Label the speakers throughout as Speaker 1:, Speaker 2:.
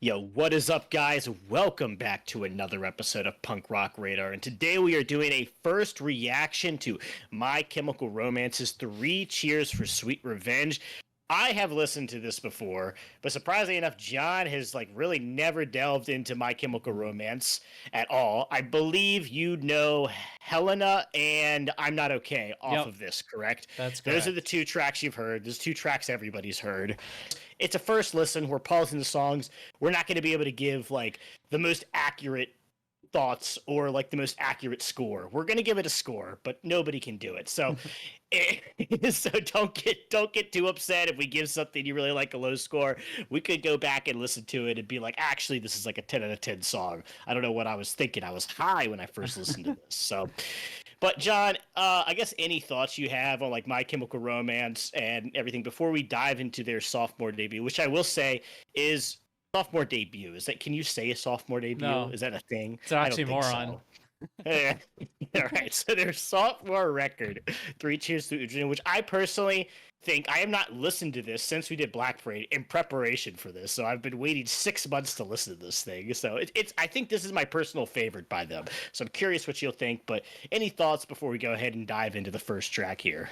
Speaker 1: Yo, what is up, guys? Welcome back to another episode of Punk Rock Radar. And today we are doing a first reaction to My Chemical Romance's Three Cheers for Sweet Revenge. I have listened to this before, but surprisingly enough, John has really never delved into My Chemical Romance at all. I believe you know Helena and I'm Not Okay off
Speaker 2: Yep,
Speaker 1: of this, correct?
Speaker 2: that's
Speaker 1: Those are the
Speaker 2: correct.
Speaker 1: two tracks you've heard. There's two tracks everybody's heard. It's a first listen. We're pausing the songs. We're not going to be able to give the most accurate thoughts or the most accurate score. We're going to give it a score, but nobody can do it. So so don't get too upset if we give something you really like a low score. We could go back and listen to it and be like, actually, this is like a 10 out of 10 song. I don't know what I was thinking. I was high when I first listened to this. So but John, I guess any thoughts you have on My Chemical Romance and everything before we dive into their sophomore debut, which I will say is sophomore debut. Is that, can you say a sophomore debut?
Speaker 2: No,
Speaker 1: Is that a thing?
Speaker 2: it's
Speaker 1: I don't
Speaker 2: actually
Speaker 1: think
Speaker 2: moron.
Speaker 1: so. Yeah. All right. So their sophomore record, Three Cheers to Adrian, which I personally think I have not listened to this since we did Black Parade in preparation for this. So I've been waiting 6 months to listen to this thing. So it's I think this is my personal favorite by them. So I'm curious what you'll think. But any thoughts before we go ahead and dive into the first track here?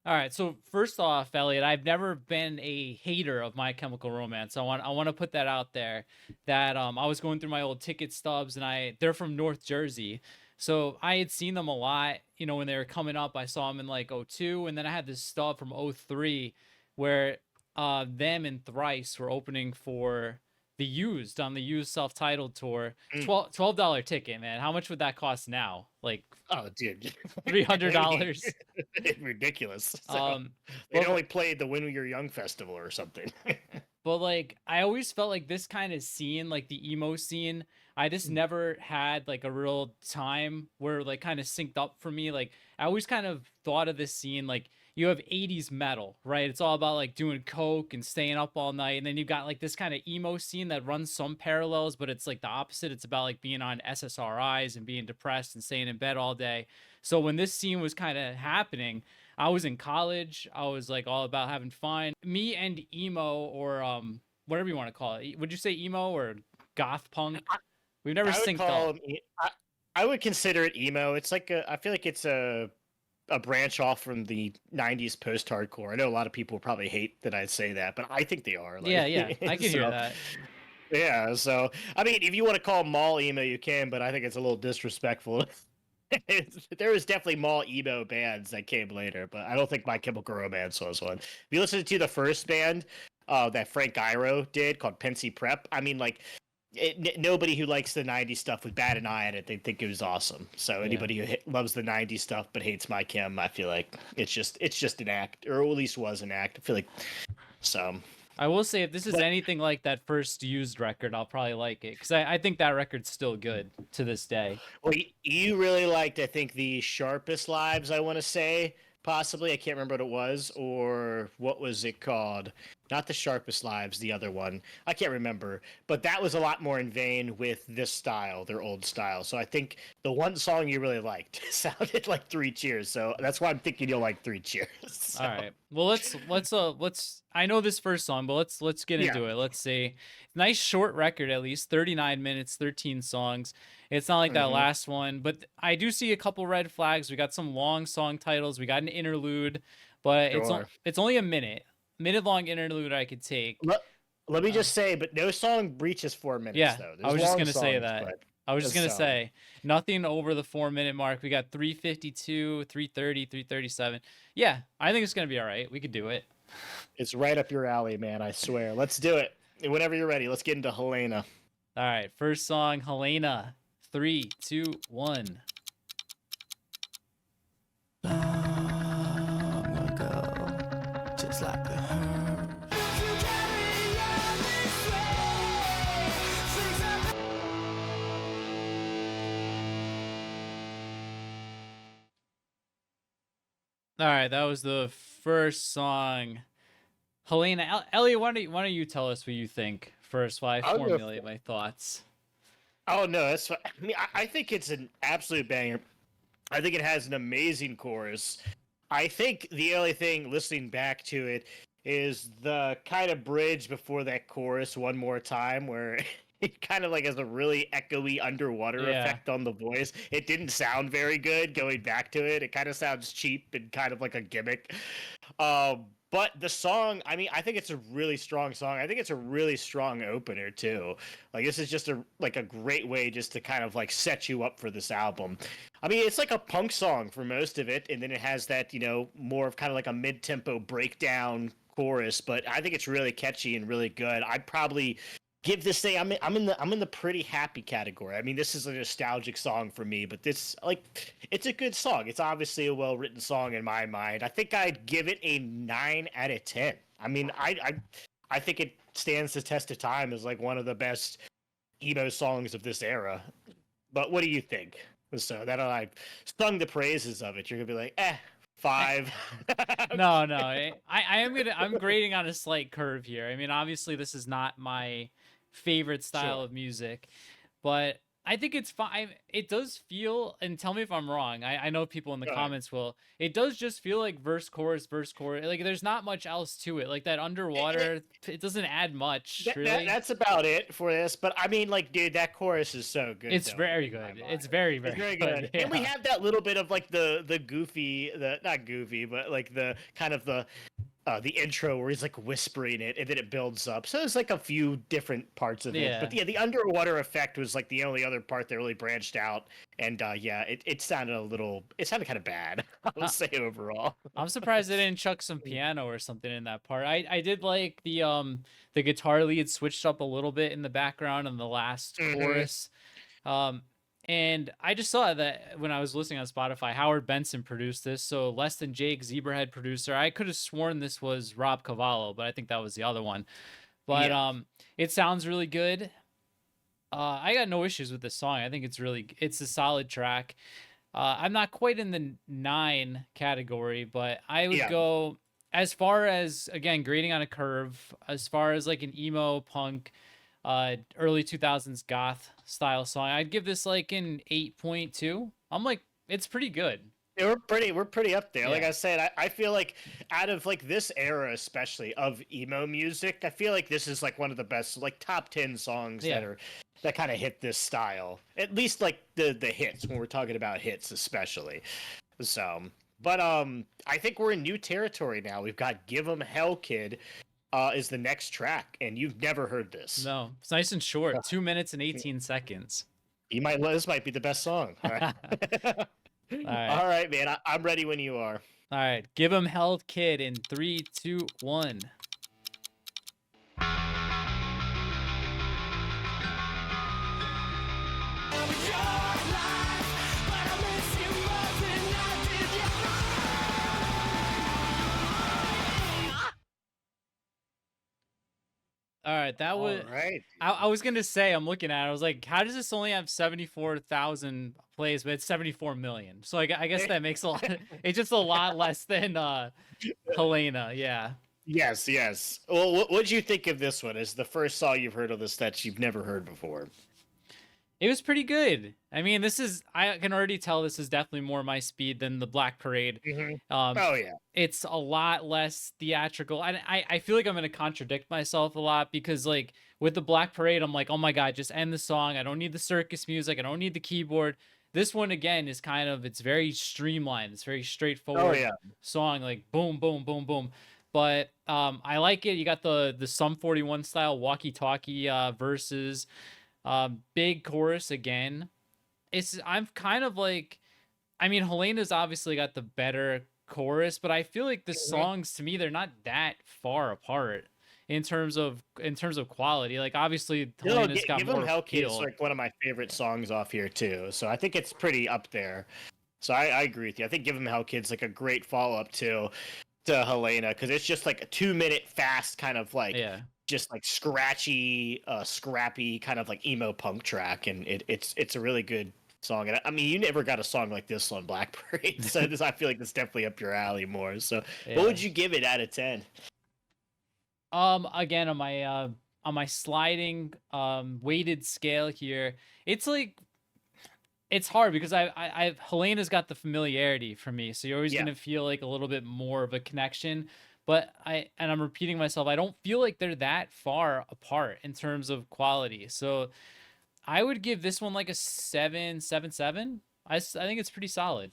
Speaker 2: All right, so first off, Elliot, I've never been a hater of My Chemical Romance. I want to put that out there. That I was going through my old ticket stubs, and they're from North Jersey, so I had seen them a lot. When they were coming up, I saw them in like '02, and then I had this stub from '03, where them and Thrice were opening for the Used on the Used self-titled tour.
Speaker 1: Mm.
Speaker 2: $12 ticket, man. How much would that cost now? Like
Speaker 1: Oh, dude.
Speaker 2: $300.
Speaker 1: Ridiculous. So
Speaker 2: Um,
Speaker 1: they
Speaker 2: but
Speaker 1: only played the When You're Young festival or something.
Speaker 2: But like I always felt like this kind of scene, like the emo scene, I just never had like a real time where like kind of synced up for me. Like I always kind of thought of this scene like you have 80s metal, right? It's all about like doing coke and staying up all night. And then you've got like this kind of emo scene that runs some parallels, but it's like the opposite. It's about like being on SSRIs and being depressed and staying in bed all day. So when this scene was kind of happening, I was in college. I was like all about having fun. Me and emo or whatever you want to call it. Would you say emo or goth punk? We've never
Speaker 1: I would
Speaker 2: synced up.
Speaker 1: call them. I would consider it emo. It's like I feel like it's a branch off from the '90s post-hardcore. I know a lot of people probably hate that I say that, but I think they are.
Speaker 2: Yeah, yeah, I can hear
Speaker 1: So
Speaker 2: that.
Speaker 1: yeah. So I mean, if you want to call mall emo, you can, but I think it's a little disrespectful. There was definitely mall emo bands that came later, but I don't think My Chemical Romance was one. If you listen to the first band that Frank Iero did called Pensy Prep, I mean, nobody who likes the '90s stuff would bat an eye at it. They think it was awesome. So
Speaker 2: Yeah.
Speaker 1: anybody who loves the '90s stuff but hates My Chem, I feel like it's just an act, or at least was an act. I feel like so.
Speaker 2: I will say if this is
Speaker 1: But
Speaker 2: anything like that first Used record, I'll probably like it because I think that record's still good to this day.
Speaker 1: well, you really liked, I think, the Sharpest Lives. I want to say possibly. I can't remember what it was, or what was it called? Not the Sharpest Lives, the other one. I can't remember, but that was a lot more in vein with this style, their old style. So I think the one song you really liked sounded like Three Cheers. So that's why I'm thinking you'll like Three Cheers.
Speaker 2: All
Speaker 1: So
Speaker 2: right. Well, let's I know this first song, but let's get
Speaker 1: yeah.
Speaker 2: into it. Let's see. Nice short record at least, 39 minutes, 13 songs. It's not like that
Speaker 1: Hmm.
Speaker 2: last one, but I do see a couple red flags. We got some long song titles, we got an interlude, but
Speaker 1: Sure.
Speaker 2: it's only a minute long interlude I could take.
Speaker 1: Let, let me
Speaker 2: Uh,
Speaker 1: just say, but no song reaches 4 minutes
Speaker 2: yeah,
Speaker 1: though.
Speaker 2: I
Speaker 1: There's
Speaker 2: was just
Speaker 1: long
Speaker 2: going to say
Speaker 1: songs,
Speaker 2: that.
Speaker 1: but
Speaker 2: I was just going to
Speaker 1: so
Speaker 2: say nothing over the 4 minute mark. We got 352, 330, 337. Yeah, I think it's going to be all right. We could do it.
Speaker 1: it's right up your alley, man. I swear. Let's do it. Whenever you're ready, let's get into Helena.
Speaker 2: All right, first song, Helena. Three, two, one.
Speaker 3: Long ago, just like the hurt.
Speaker 2: All right, that was the first song. Helena, Elliot, why don't you tell us what you think first while I
Speaker 1: I'll go.
Speaker 2: formulate my thoughts?
Speaker 1: Oh no, that's fine. I mean, I think it's an absolute banger. I think it has an amazing chorus. I think the only thing listening back to it is the kind of bridge before that chorus one more time where it kind of like has a really echoey underwater
Speaker 2: Yeah.
Speaker 1: effect on the voice. It didn't sound very good going back to it. It kind of sounds cheap and kind of like a gimmick. But the song, I mean, I think it's a really strong song. I think it's a really strong opener too. Like this is just a great way just to kind of like set you up for this album. I mean, it's like a punk song for most of it, and then it has that, more of kind of like a mid-tempo breakdown chorus, but I think it's really catchy and really good. I'd probably give this thing. I'm in the pretty happy category. I mean, this is a nostalgic song for me, but it's a good song. It's obviously a well-written song in my mind. I think I'd give it a 9 out of 10. I mean, I think it stands the test of time as like one of the best emo songs of this era. But what do you think? So that I've sung the praises of it, you're gonna be like, 5.
Speaker 2: No, I'm grading on a slight curve here. I mean, obviously this is not my favorite style
Speaker 1: Sure.
Speaker 2: of music, but I think it's fine. It does feel, and tell me if I'm wrong. I know people in the
Speaker 1: Go ahead.
Speaker 2: comments will. It does just feel like verse, chorus. Like there's not much else to it. Like that underwater, it doesn't add much, really.
Speaker 1: That's about it for this. But I mean, like, dude, that chorus is so good.
Speaker 2: It's
Speaker 1: though,
Speaker 2: very
Speaker 1: in my
Speaker 2: good.
Speaker 1: mind.
Speaker 2: It's very, very,
Speaker 1: It's very
Speaker 2: good.
Speaker 1: good. And we
Speaker 2: Yeah.
Speaker 1: have that little bit of like the goofy, the not goofy, but like the kind of the intro where he's like whispering it and then it builds up. So there's like a few different parts of it.
Speaker 2: Yeah.
Speaker 1: But yeah, the underwater effect was like the only other part that really branched out. And yeah, it sounded kind of bad, I would say overall.
Speaker 2: I'm surprised they didn't chuck some piano or something in that part. I did like the guitar lead switched up a little bit in the background in the last
Speaker 1: Mhm.
Speaker 2: chorus. And I just saw that when I was listening on Spotify, Howard Benson produced this. So Less Than Jake, Zebrahead producer. I could have sworn this was Rob Cavallo, but I think that was the other one. But
Speaker 1: Yeah.
Speaker 2: it sounds really good. I got no issues with this song. I think it's a solid track. I'm not quite in the 9 category, but I would
Speaker 1: Yeah.
Speaker 2: go as far as, again, grading on a curve, as far as like an emo punk, early 2000s goth style song. I'd give this like an 8.2. I'm like, it's pretty good.
Speaker 1: Yeah, we're pretty up there. Like
Speaker 2: Yeah.
Speaker 1: I said, I feel like out of like this era, especially of emo music, I feel like this is like one of the best, like top 10 songs
Speaker 2: Yeah.
Speaker 1: that kind of hit this style. At least like the hits when we're talking about hits, especially. So, but I think we're in new territory now. We've got "Give 'Em Hell, Kid" is the next track, and you've never heard this.
Speaker 2: No, it's nice and short, 2 minutes and 18 seconds.
Speaker 1: This might be the best song. All right,
Speaker 2: right.
Speaker 1: All right, man. I'm ready when you are.
Speaker 2: All right, Give 'Em Hell, Kid in 3, 2, 1. All right, that was.
Speaker 1: All right.
Speaker 2: I was gonna say, I'm looking at it. I was like, how does this only have 74,000 plays, but it's 74 million? So I guess that makes a lot. It's just a lot less than Helena. Yeah.
Speaker 1: Yes, yes. Well, what'd you think of this one? Is the first song you've heard of this that you've never heard before?
Speaker 2: It was pretty good. I mean, I can already tell this is definitely more my speed than the Black Parade.
Speaker 1: Oh yeah.
Speaker 2: It's a lot less theatrical. And I feel like I'm going to contradict myself a lot because, like, with the Black Parade, I'm like, oh my God, just end the song. I don't need the circus music. I don't need the keyboard. This one, again, is it's very streamlined. It's very straightforward song, like boom, boom, boom, boom. But I like it. You got the Sum 41 style walkie-talkie verses. Big chorus again. I'm kind of like, I mean, Helena's obviously got the better chorus, but I feel like the songs, to me, they're not that far apart in terms of quality. Like, obviously Helena's got
Speaker 1: Give
Speaker 2: more
Speaker 1: 'Em Hell, Kid is
Speaker 2: appeal.
Speaker 1: like one of my favorite songs off here too. So I think it's pretty up there. So I agree with you. I think "Give 'Em Hell, Kid's like a great follow up to Helena because it's just like a 2-minute fast kind of like
Speaker 2: Yeah.
Speaker 1: just like scratchy, scrappy kind of like emo punk track, and it's a really good song. And I mean, you never got a song like this on Black Parade, so I feel like it's definitely up your alley more. So,
Speaker 2: Yeah.
Speaker 1: what would you give it out of 10?
Speaker 2: Again, on my sliding weighted scale here, it's like, it's hard because I've Helena's got the familiarity for me, so you're always
Speaker 1: Yeah.
Speaker 2: gonna feel like a little bit more of a connection. but I'm repeating myself, I don't feel like they're that far apart in terms of quality. So I would give this one like a 7.77. I think it's pretty solid.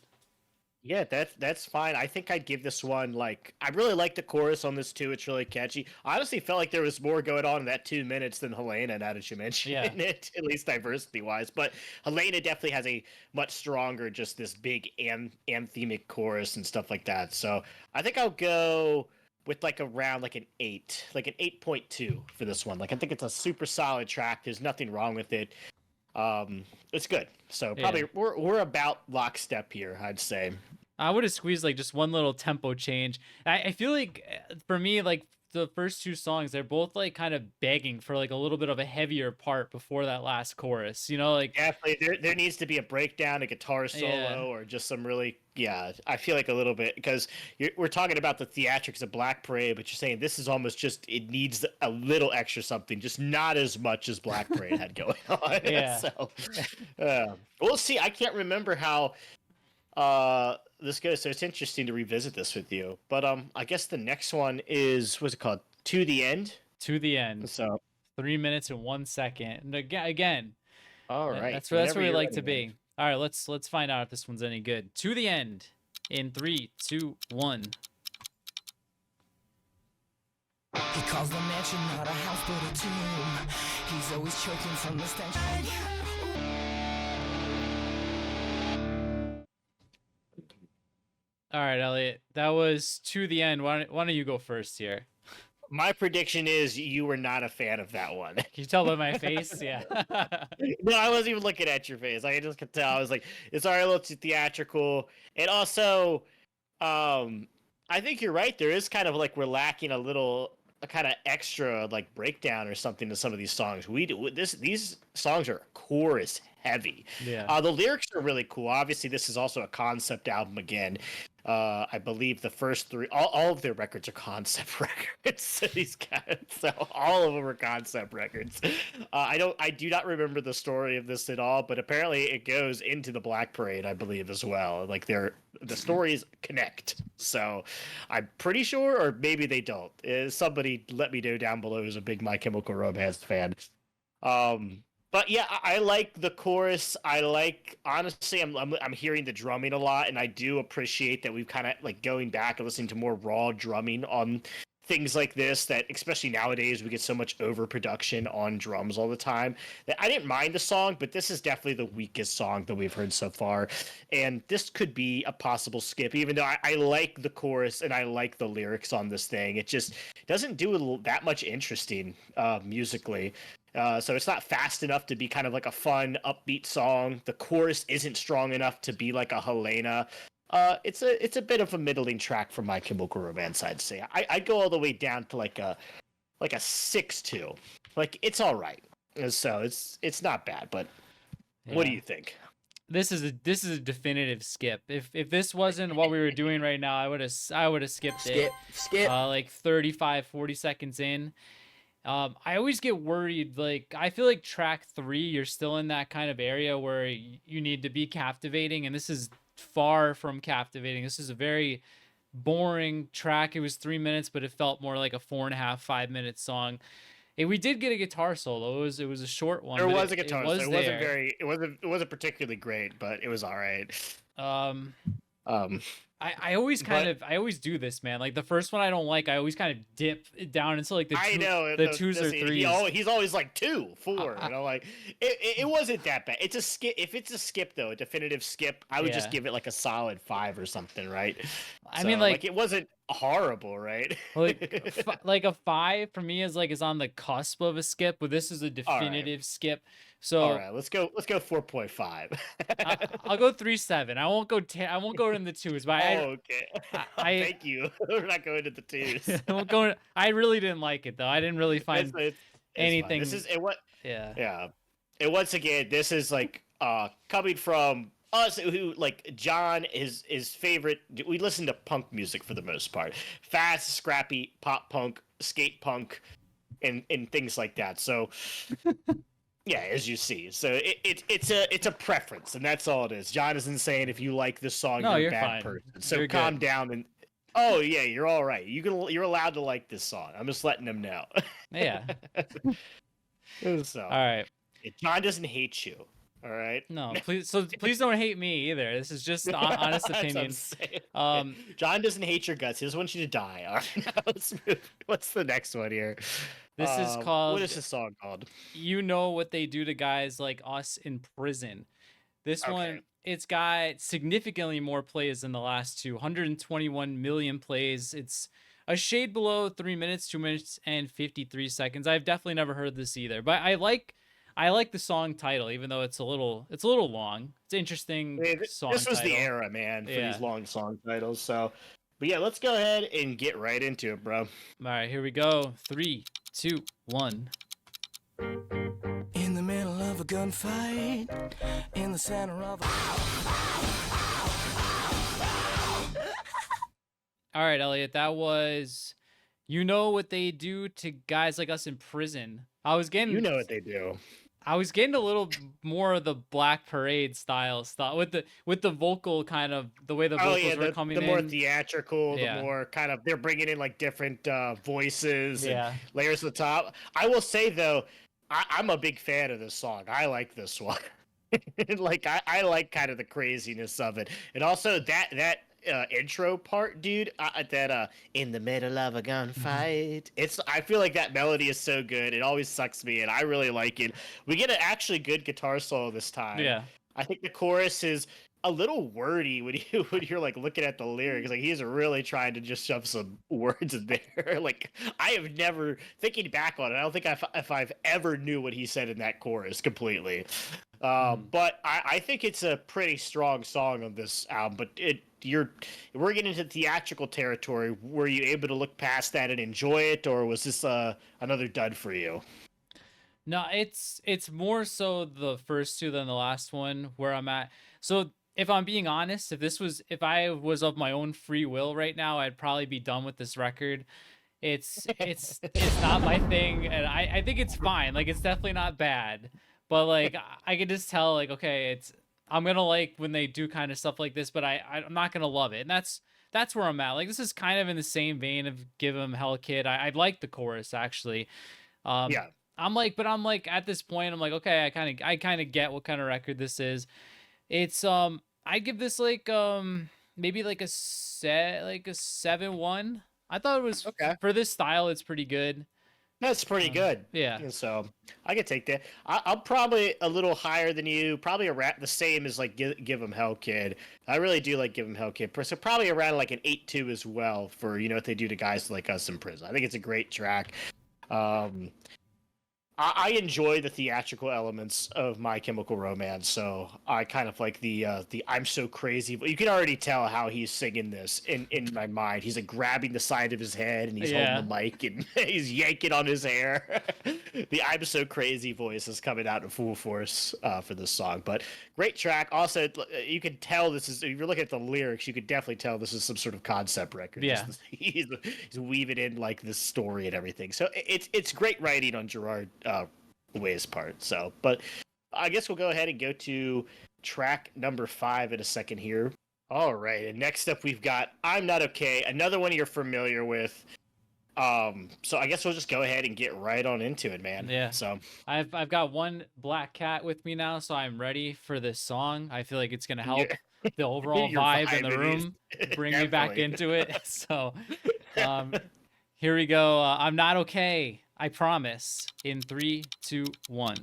Speaker 1: Yeah, that's fine. I think I'd give this one like I really like the chorus on this too. It's really catchy. I honestly felt like there was more going on in that 2 minutes than Helena, now that you mention
Speaker 2: Yeah.
Speaker 1: it, at least diversity wise. But Helena definitely has a much stronger, just this big anthemic chorus and stuff like that. So I think I'll go with like around like an 8, like an 8.2 for this one. Like I think it's a super solid track. There's nothing wrong with it. It's good. So probably
Speaker 2: Yeah.
Speaker 1: we're about lockstep here, I'd say.
Speaker 2: I would have squeezed like just one little tempo change. I feel like for me, like the first two songs, they're both like kind of begging for like a little bit of a heavier part before that last chorus. You know, like
Speaker 1: Definitely, there needs to be a breakdown, a guitar solo,
Speaker 2: Yeah.
Speaker 1: or just some really, yeah. I feel like a little bit because we're talking about the theatrics of Black Parade, but you're saying this is almost just it needs a little extra something, just not as much as Black Parade had going on.
Speaker 2: Yeah.
Speaker 1: So we'll see. I can't remember how this goes, so it's interesting to revisit this with you. But I guess the next one is what's it called? To the End.
Speaker 2: To the End.
Speaker 1: So
Speaker 2: 3 minutes and 1 second. And again,
Speaker 1: all right,
Speaker 2: that's where we
Speaker 1: you're
Speaker 2: like
Speaker 1: ready,
Speaker 2: to
Speaker 1: man.
Speaker 2: be. All right, let's find out if this one's any good. To the End in 3, 2, 1.
Speaker 3: He calls the mansion not a house but a tomb. He's always choking from the stench.
Speaker 2: All right, Elliot, that was To the End. Why don't you go first here?
Speaker 1: My prediction is you were not a fan of that one.
Speaker 2: Can you tell by my face? Yeah.
Speaker 1: No, I wasn't even looking at your face. I just could tell. I was like, it's already a little too theatrical. And also, I think you're right. There is kind of like we're lacking a kind of extra like breakdown or something to some of these songs. These songs are chorus heavy.
Speaker 2: Yeah.
Speaker 1: The lyrics are really cool. Obviously, this is also a concept album again. I believe the first three, all of their records are concept records. So these guys, so all of them are concept records. I do not remember the story of this at all, but apparently it goes into the Black Parade, I believe, as well. Like the stories connect. So I'm pretty sure, or maybe they don't. Somebody let me know down below who's a big My Chemical Romance fan. But yeah, I like the chorus. I like, honestly, I'm hearing the drumming a lot, and I do appreciate that we've kind of like going back and listening to more raw drumming on things like this. That especially nowadays we get so much overproduction on drums all the time. That I didn't mind the song, but this is definitely the weakest song that we've heard so far, and this could be a possible skip. Even though I like the chorus and I like the lyrics on this thing, it just doesn't do that much interesting musically. So it's not fast enough to be kind of like a fun, upbeat song. The chorus isn't strong enough to be like a Helena. It's a bit of a middling track for My Chemical Romance, I'd say. I'd go all the way down to like a 6.2. Like it's all right. So it's not bad, but what do
Speaker 2: Yeah.
Speaker 1: you think?
Speaker 2: This is a definitive skip. If this wasn't what we were doing right now, I would have skipped it.
Speaker 4: Skip.
Speaker 2: Like 35, 40 seconds in. I always get worried. Like I feel like track 3, you're still in that kind of area where you need to be captivating, and this is far from captivating. This is a very boring track. It was 3 minutes, but it felt more like a 4.5, 5 minute song. We did get a guitar solo. It was a short one.
Speaker 1: There
Speaker 2: but
Speaker 1: was a guitar, so it wasn't
Speaker 2: there.
Speaker 1: it wasn't particularly great, but it was all right.
Speaker 2: Um,
Speaker 1: Um,
Speaker 2: I always I always do this, man. Like the first one I don't like, I always kind of dip it down into like the
Speaker 1: I know
Speaker 2: the twos or threes.
Speaker 1: He's always like 2, 4, and I'm like, it wasn't that bad. It's a skip. If it's a skip though, a definitive skip, I would just
Speaker 2: Yeah.
Speaker 1: give it like a solid 5 or something, right?
Speaker 2: I mean, like
Speaker 1: it wasn't horrible, right?
Speaker 2: like a 5 for me is on the cusp of a skip, but this is a definitive skip. So
Speaker 1: All right, let's go 4.5.
Speaker 2: I'll go 3.7. I won't go in the twos, but
Speaker 1: Okay. Thank you. We're not going to the 2s.
Speaker 2: I won't go. I really didn't like it though. I didn't really find
Speaker 1: It's fine.
Speaker 2: anything.
Speaker 1: This is what.
Speaker 2: Yeah.
Speaker 1: Yeah. And once again, this is like coming from us who like John is favorite. We listen to punk music for the most part. Fast, scrappy, pop punk, skate punk, and things like that. So yeah, as you see. So it's a preference, and that's all it is. John isn't saying if you like this song,
Speaker 2: No,
Speaker 1: you're a
Speaker 2: you're
Speaker 1: bad
Speaker 2: fine.
Speaker 1: person. So
Speaker 2: You're
Speaker 1: calm
Speaker 2: good.
Speaker 1: down Oh yeah, you're all right. You're allowed to like this song. I'm just letting them know.
Speaker 2: Yeah.
Speaker 1: So
Speaker 2: All right.
Speaker 1: John doesn't hate you. All right.
Speaker 2: No, please. So please don't hate me either. This is just honest
Speaker 1: That's what I'm
Speaker 2: opinion.
Speaker 1: saying. John doesn't hate your guts. He doesn't want you to die. All right. Now let's move. What's the next one here?
Speaker 2: This is
Speaker 1: What
Speaker 2: called
Speaker 1: is this song called?
Speaker 2: You Know What They Do to Guys Like Us in Prison. This
Speaker 1: Okay.
Speaker 2: one, it's got significantly more plays than the last two, 121 million plays. It's a shade below 3 minutes, 2 minutes and 53 seconds. I've definitely never heard this either, but I like the song title, even though it's a little long. It's an interesting song
Speaker 1: This was
Speaker 2: title.
Speaker 1: the era, man, for
Speaker 2: Yeah.
Speaker 1: these long song titles. So, but yeah, let's go ahead and get right into it, bro.
Speaker 2: All right, here we go. 3, 2, 1.
Speaker 3: In the middle of a gunfight, in the center of a...
Speaker 2: All right, Elliot, that was You Know What They Do to Guys Like Us in Prison. I was getting
Speaker 1: You know what they do.
Speaker 2: I was getting a little more of the Black Parade style stuff with the vocal kind of the way the vocals were coming
Speaker 1: the
Speaker 2: in.
Speaker 1: more theatrical,
Speaker 2: Yeah.
Speaker 1: the more kind of they're bringing in like different voices
Speaker 2: Yeah.
Speaker 1: and layers at the top. I will say though, I'm a big fan of this song. I like this one. Like I like kind of the craziness of it, and also that intro part, dude. That in the middle of a gunfight. I feel like that melody is so good. It always sucks me, and I really like it. We get an actually good guitar solo this time.
Speaker 2: Yeah.
Speaker 1: I think the chorus is a little wordy when you're like looking at the lyrics. Like he's really trying to just shove some words in there. Like I have never, thinking back on it, I don't think if I've ever knew what he said in that chorus completely. But I think it's a pretty strong song on this album. But we're getting into theatrical territory. Were you able to look past that and enjoy it, or was this another dud for you?
Speaker 2: No, it's more so the first two than the last one where I'm at. So if I'm being honest, if I was of my own free will right now, I'd probably be done with this record. It's not my thing, and I think it's fine. Like it's definitely not bad, but like I can just tell like okay, I'm gonna like when they do kind of stuff like this, but I'm not gonna love it, and that's where I'm at. Like this is kind of in the same vein of Give 'Em Hell Kid. I like the chorus actually.
Speaker 1: Yeah.
Speaker 2: I'm like at this point I'm like okay, I kind of get what kind of record this is. It's I give this like maybe like a 7-1. I thought it was
Speaker 1: Okay.
Speaker 2: for this style it's pretty good.
Speaker 1: That's pretty good.
Speaker 2: Yeah.
Speaker 1: And so I could take that. I'm probably a little higher than you. Probably the same as like Give 'Em Hell Kid. I really do like Give 'Em Hell Kid. So probably around like an 8.2 as well for you know what they do to guys like us in prison. I think it's a great track. I enjoy the theatrical elements of My Chemical Romance, so I kind of like the I'm so crazy. But you can already tell how he's singing this in my mind. He's like grabbing the side of his head and he's holding the mic and he's yanking on his hair. The I'm so crazy voice is coming out in full force for this song. But great track. Also, you can tell this is if you're looking at the lyrics, you could definitely tell this is some sort of concept record.
Speaker 2: Yeah,
Speaker 1: he's weaving in like this story and everything. So it's great writing on Gerard Way's part. So, but I guess we'll go ahead and go to track number 5 in a second here. All right, and next up we've got I'm Not Okay, another one you're familiar with. So I guess we'll just go ahead and get right on into it, man.
Speaker 2: Yeah.
Speaker 1: So
Speaker 2: I've got one black cat with me now, so I'm ready for this song. I feel like it's gonna help the overall vibe in the room, bring me back into it. So, here we go. I'm Not Okay. I promise. In 3, 2, 1.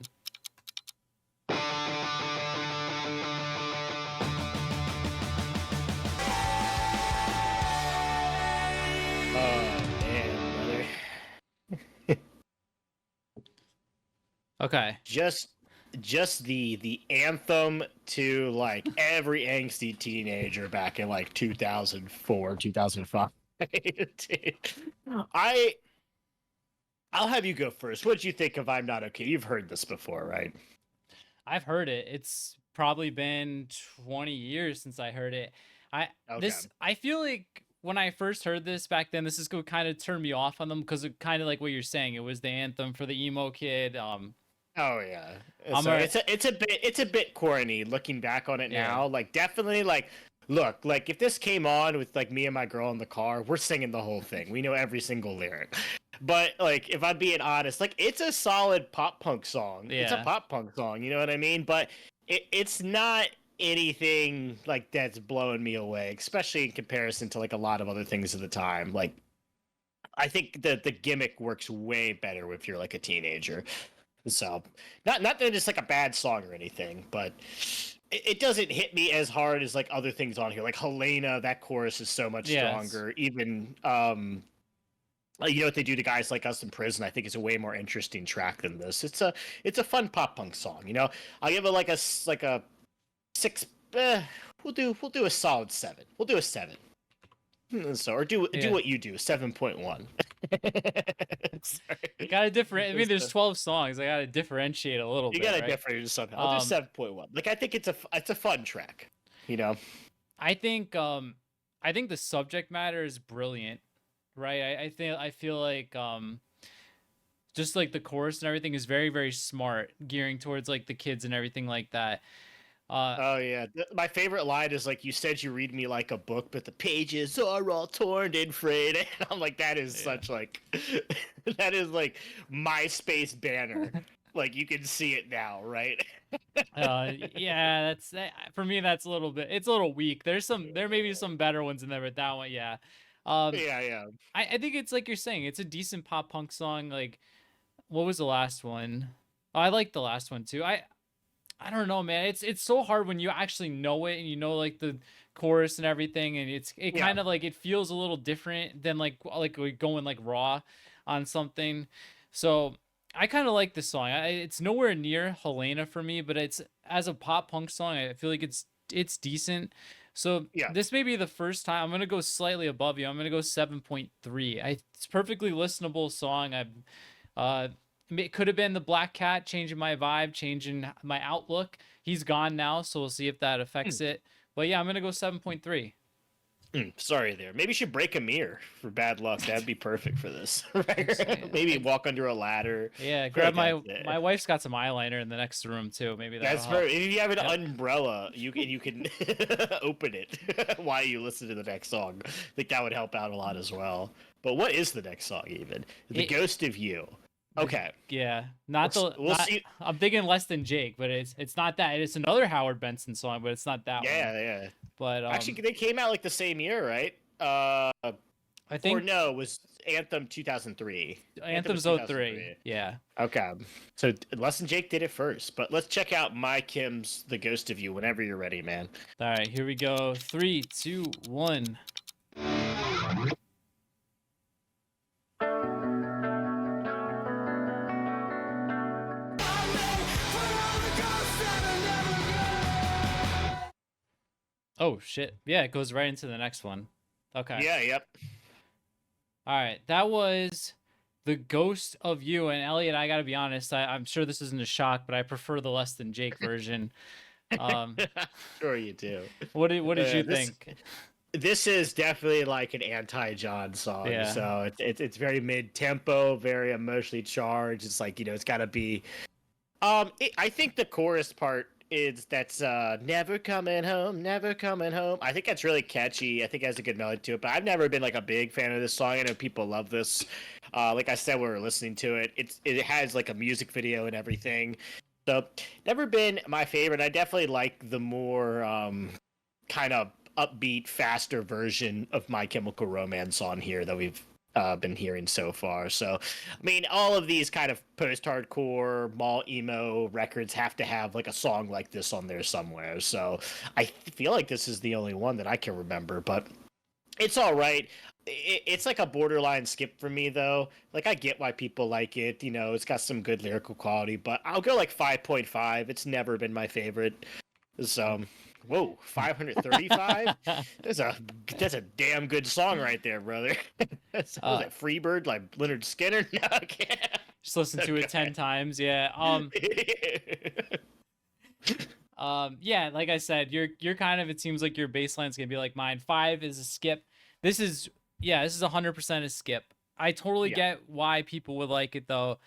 Speaker 1: Oh man, brother.
Speaker 2: Okay.
Speaker 1: Just the anthem to like every angsty teenager back in like 2004, 2005. I'll have you go first. What did you think of I'm Not Okay? You've heard this before, right?
Speaker 2: I've heard it. It's probably been 20 years since I heard it. I feel like when I first heard this back then, this is going to kind of turn me off on them because it kind of like what you're saying. It was the anthem for the emo kid.
Speaker 1: Oh yeah. So it's a bit corny looking back on it now. Like definitely like Look, like if this came on with like me and my girl in the car, we're singing the whole thing. We know every single lyric. But like if I'm being honest, like it's a solid pop punk song. It's a
Speaker 2: Yeah.
Speaker 1: pop punk song, you know what I mean? But it's not anything like that's blowing me away, especially in comparison to like a lot of other things at the time. Like I think the gimmick works way better if you're like a teenager. So not that it's like a bad song or anything, but it doesn't hit me as hard as like other things on here. Like Helena, that chorus is so much
Speaker 2: Yes.
Speaker 1: stronger. Even you know what they do to guys like us in prison, I think is a way more interesting track than this. It's a fun pop punk song, you know. I'll give it like a 6. We'll do a solid 7. We'll do a 7. So or do
Speaker 2: Yeah.
Speaker 1: what you do, 7.1.
Speaker 2: You gotta different. I mean, there's 12 songs. I gotta differentiate a little
Speaker 1: You
Speaker 2: bit,
Speaker 1: gotta
Speaker 2: right?
Speaker 1: differentiate somehow. I'll do 7.1. Like I think it's a fun track, you know.
Speaker 2: I think the subject matter is brilliant, right? I feel like just like the chorus and everything is very, very smart, gearing towards like the kids and everything like that.
Speaker 1: Oh yeah, my favorite line is like, "You said you read me like a book, but the pages are all torn and frayed." And I'm like, that is
Speaker 2: Yeah.
Speaker 1: such like, that is like MySpace banner. Like you can see it now, right?
Speaker 2: Yeah, for me. That's a little bit. It's a little weak. There may be some better ones in there, but that one, yeah. Um,
Speaker 1: Yeah, yeah.
Speaker 2: I think it's like you're saying. It's a decent pop punk song. Like, what was the last one? Oh, I like the last one too. I don't know, man. It's so hard when you actually know it and you know like the chorus and everything, and it
Speaker 1: Yeah.
Speaker 2: kind of like it feels a little different than like going like raw on something. So I kind of like this song. It's nowhere near Helena for me, but it's as a pop punk song, I feel like it's decent. So
Speaker 1: Yeah.
Speaker 2: this may be the first time I'm gonna go slightly above you. I'm gonna go 7.3. It's perfectly listenable song. Uh, it could have been the Black Cat changing my vibe, changing my outlook. He's gone now, so we'll see if that affects it. But yeah, I'm gonna go 7.3.
Speaker 1: Sorry there. Maybe you should break a mirror for bad luck. That'd be perfect for this.
Speaker 2: Actually,
Speaker 1: Right? Maybe walk under a ladder.
Speaker 2: yeah,
Speaker 1: I feel
Speaker 2: grab
Speaker 1: like
Speaker 2: my
Speaker 1: that's it.
Speaker 2: my wife's got some eyeliner in the next room too. Maybe that'll
Speaker 1: That's
Speaker 2: help.
Speaker 1: very. If you have an
Speaker 2: Yep.
Speaker 1: umbrella, you can open it while you listen to the next song. I think that would help out a lot as well. But what is the next song even? The
Speaker 2: It-
Speaker 1: Ghost of You. Okay,
Speaker 2: Yeah, not the.
Speaker 1: we'll
Speaker 2: not-
Speaker 1: see.
Speaker 2: I'm thinking Less Than Jake, but it's not that. It's another Howard Benson song, but it's not that one.
Speaker 1: Yeah, yeah.
Speaker 2: But
Speaker 1: Actually, they came out like the same year, right?
Speaker 2: I
Speaker 1: Or
Speaker 2: think
Speaker 1: no, it was Anthem 2003.
Speaker 2: Anthem's
Speaker 1: was
Speaker 2: 03. Yeah.
Speaker 1: Okay, so Less Than Jake did it first, but let's check out My Kim's "The Ghost of You" whenever you're ready, man.
Speaker 2: All right, here we go. 3, 2, 1. Oh shit. Yeah, it goes right into the next one. Okay.
Speaker 1: Yeah, yep.
Speaker 2: All right. That was The Ghost of You. And Elliot, I gotta be honest, I'm sure this isn't a shock, but I prefer the Less Than Jake version.
Speaker 1: Sure you do.
Speaker 2: What did you
Speaker 1: this-
Speaker 2: think?
Speaker 1: This is definitely like an anti-John song.
Speaker 2: Yeah.
Speaker 1: So it's very mid-tempo, very emotionally charged. It's like, it's got to be. I think the chorus part is that's never coming home, never coming home. I think that's really catchy. I think it has a good melody to it. But I've never been like a big fan of this song. I know people love this. Like I said, we were listening to it. It has like a music video and everything. So never been my favorite. I definitely like the more kind of upbeat, faster version of My Chemical Romance on here that we've been hearing so far. So, I mean, all of these kind of post-hardcore, mall emo records have to have like a song like this on there somewhere. So, I feel like this is the only one that I can remember, but it's all right. It's like a borderline skip for me, though. Like, I get why people like it. It's got some good lyrical quality, but I'll go like 5.5. It's never been my favorite. So, whoa, 535? That's a damn good song right there, brother. Was that Freebird, like Leonard Skinner? No, I can't.
Speaker 2: Just listen to it 10 times. Yeah. Yeah, like I said, you're kind of, it seems like your baseline's gonna be like mine. 5 is a skip. This is 100% a skip. I totally get why people would like it though.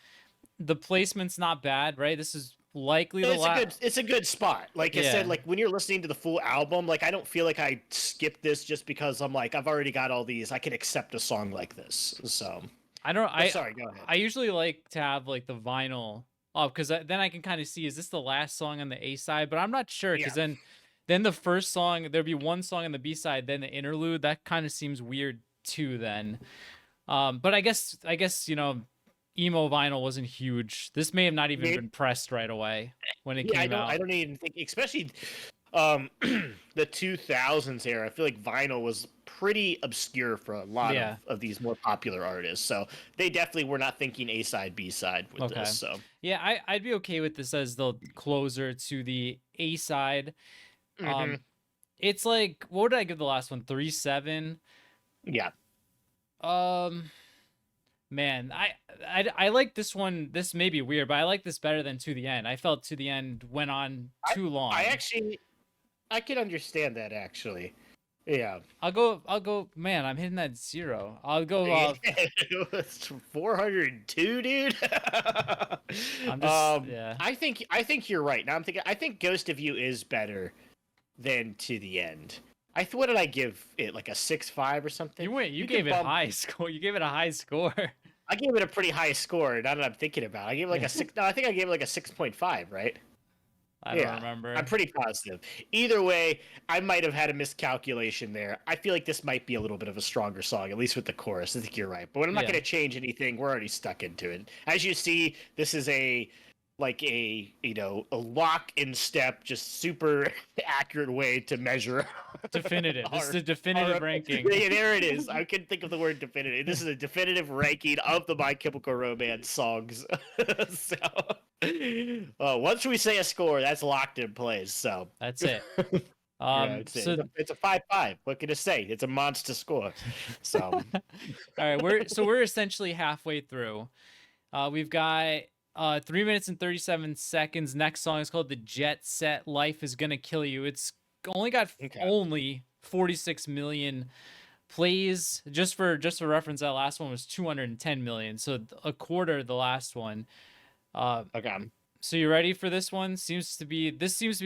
Speaker 2: The placement's not bad, right? This is likely the last.
Speaker 1: It's a good spot. Like I said,
Speaker 2: Yeah.
Speaker 1: like when you're listening to the full album, like I don't feel like I skipped this just because I'm like I've already got all these. I can accept a song like this. So,
Speaker 2: I don't.
Speaker 1: but sorry, go ahead.
Speaker 2: I usually like to have like the vinyl up because then I can kind of see, is this the last song on the A side? But I'm not sure because
Speaker 1: Yeah.
Speaker 2: then the first song, there'd be one song on the B side, then the interlude. That kind of seems weird too. Then, but I guess emo vinyl wasn't huge. This may have not even been pressed right away when it came out.
Speaker 1: I don't even think, especially the 2000s era. I feel like vinyl was pretty obscure for a lot of these more popular artists. So they definitely were not thinking A side, B side with this. So
Speaker 2: yeah, I'd be okay with this as the closer to the A side. It's like, what did I give the last one? 3.7.
Speaker 1: Yeah.
Speaker 2: Man, I like this one. This may be weird, but I like this better than To the End. I felt To the End went on too long.
Speaker 1: I can understand that actually. Yeah.
Speaker 2: I'll go. Man, I'm hitting that 0. I'll go.
Speaker 1: It's 402, dude.
Speaker 2: I'm just yeah.
Speaker 1: I think you're right. Now I'm thinking. I think Ghost of You is better than To the End. What did I give it? Like a 6.5 or something?
Speaker 2: You gave it high score. You gave it a high score.
Speaker 1: I gave it a pretty high score. Now that I'm thinking about it, I gave it like a 6. No, I think I gave it like a 6.5, right?
Speaker 2: I don't remember.
Speaker 1: I'm pretty positive. Either way, I might have had a miscalculation there. I feel like this might be a little bit of a stronger song, at least with the chorus. I think you're right. But I'm not going to change anything. We're already stuck into it. As you see, this is a lock in step, just super accurate way to measure.
Speaker 2: Definitive. This is a definitive ranking.
Speaker 1: Yeah, there it is. I couldn't think of the word definitive. This is a definitive ranking of the My Chemical Romance songs. So, once we say a score, that's locked in place. So
Speaker 2: that's it.
Speaker 1: It's a 5.5. What can I say? It's a monster score. So,
Speaker 2: all right, we're essentially halfway through. We've got 3 minutes and 37 seconds. Next song is called "The Jetset Life Is Gonna Kill You." It's only got only 46 million plays. Just for reference, that last one was 210 million, so a quarter of the last one.
Speaker 1: okay.
Speaker 2: So you ready for this one? Seems to be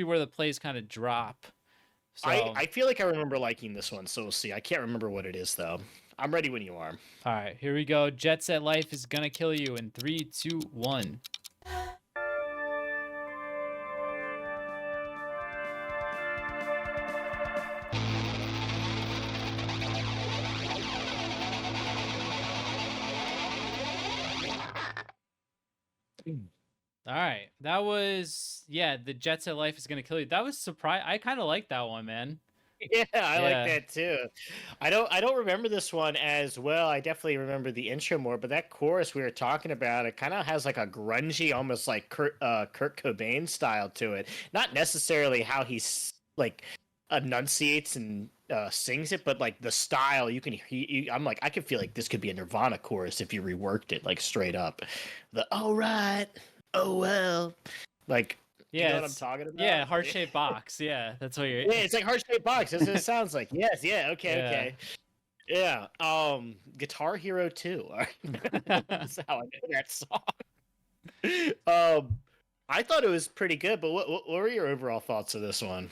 Speaker 2: where the plays kind of drop. So
Speaker 1: I feel like I remember liking this one, so we'll see. I can't remember what it is though. I'm ready when you are.
Speaker 2: All right, here we go. Jetset Life Is Gonna Kill You in 3, 2, 1. All right, that was the Jetset Life Is Gonna Kill You. That was surprise. I kind of like that one, man.
Speaker 1: Yeah, I like that too. I don't remember this one as well. I definitely remember the intro more, but that chorus we were talking about, it kind of has like a grungy, almost like Kurt Cobain style to it. Not necessarily how he's like enunciates and sings it, but like the style you can I'm like, I can feel like this could be a Nirvana chorus if you reworked it like straight up. The "all right, oh well," like.
Speaker 2: Yeah,
Speaker 1: you know what I'm talking about?
Speaker 2: Yeah, heart-shaped box. Yeah, that's what you're.
Speaker 1: Yeah, it's like heart-shaped box. That's what it sounds like. Yes. Yeah. Okay. Yeah. Guitar Hero 2. That's how I know that song. I thought it was pretty good, but what were your overall thoughts of this one?